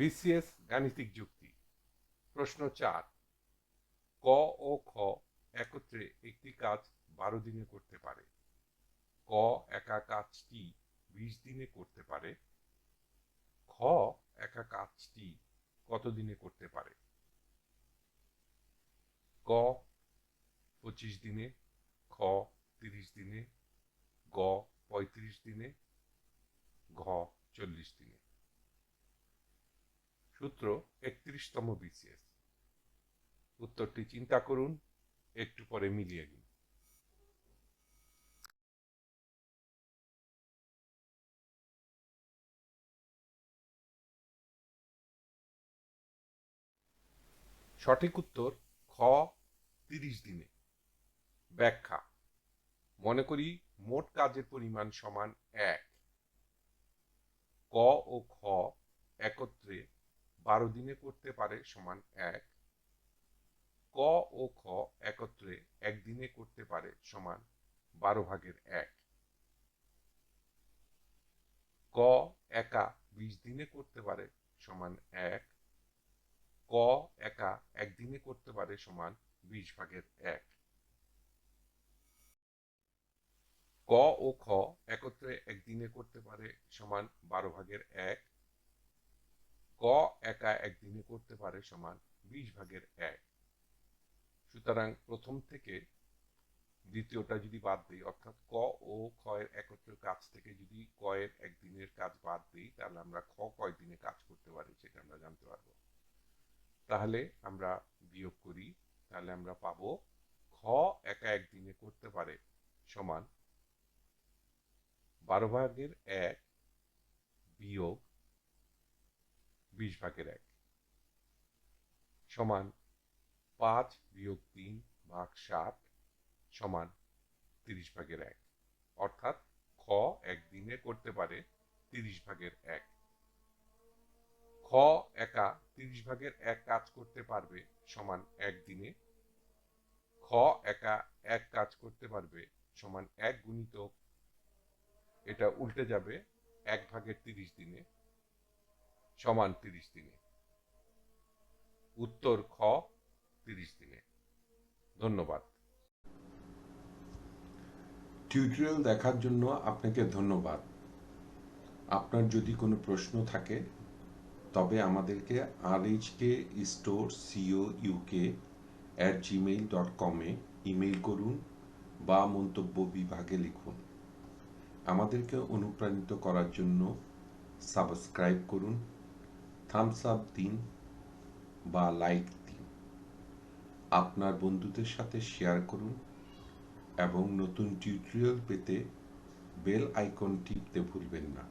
BCS গাণিতিক যুক্তি। প্রশ্ন 4। ক ও খ একত্রে একটি কাজ 12 দিনে করতে পারে। ক একা কাজটি 20 দিনে করতে পারে। খ একা কাজটি কত দিনে করতে পারে? ক 25 দিনে, খ 30 দিনে, গ 35 দিনে, ঘ 40 দিনে। সূত্র 31তম বিসিএস। উত্তরটি চিন্তা করুন, একটু পরে মিলিয়ে নিন। সঠিক উত্তর খ 30 দিনে। ব্যাখ্যা: মনে করি মোট কাজের পরিমাণ সমান 1। ক ও খ একত্রে 12 দিনে করতে পারে সমান 1। ক ও খ একত্রে একদিনে করতে পারে সমান 12/1। ক একা 20 দিনে করতে পারে সমান 1। ক একা একদিনে করতে পারে সমান 20/1। ক ও খ একত্রে একদিনে করতে পারে সমান 12/1। ক একা একদিনে করতে পারে সমান 20/1। সুতরাং প্রথম থেকে দ্বিতীয়টা যদি বাদ দিই, অর্থাৎ ক ও খ এর একত্র কাজ থেকে যদি ক এর একদিনের কাজ বাদ দিই, তাহলে আমরা খ কয় দিনে কাজ করতে পারি সেটা আমরা জানতে পারবো। তাহলে আমরা বিয়োগ করি, তাহলে আমরা পাবো খ একা একদিনে করতে পারে সমান 12/1 বিয়োগ 20/1 সমান 5 বিয়োগ 3 ভাগ 7 সমান 30/1। অর্থাৎ খ একদিনে করতে পারে 30/1। খ একা 30/1 কাজ করতে পারবে সমান একদিনে। খ একা এক কাজ করতে পারবে সমান 1 গুণিতক, এটা উল্টে যাবে, 1/30 দিনে সমান 30 দিনে। উত্তর খ 30 দিনে। ধন্যবাদ। টিউটোরিয়াল দেখার জন্য আপনাকে ধন্যবাদ। আপনার যদি কোনো প্রশ্ন থাকে তবে আমাদেরকে rhkstorecouk@gmail.com ইমেইল করুন বা মন্তব্য বিভাগে লিখুন। আমাদেরকে অনুপ্রাণিত করার জন্য সাবস্ক্রাইব করুন, থামস আপ দিন বা লাইক দিন। আপনার বন্ধুদের সাথে শেয়ার করুন এবং নতুন টিউটোরিয়াল পেতে বেল আইকন টিপতে ভুলবেন না।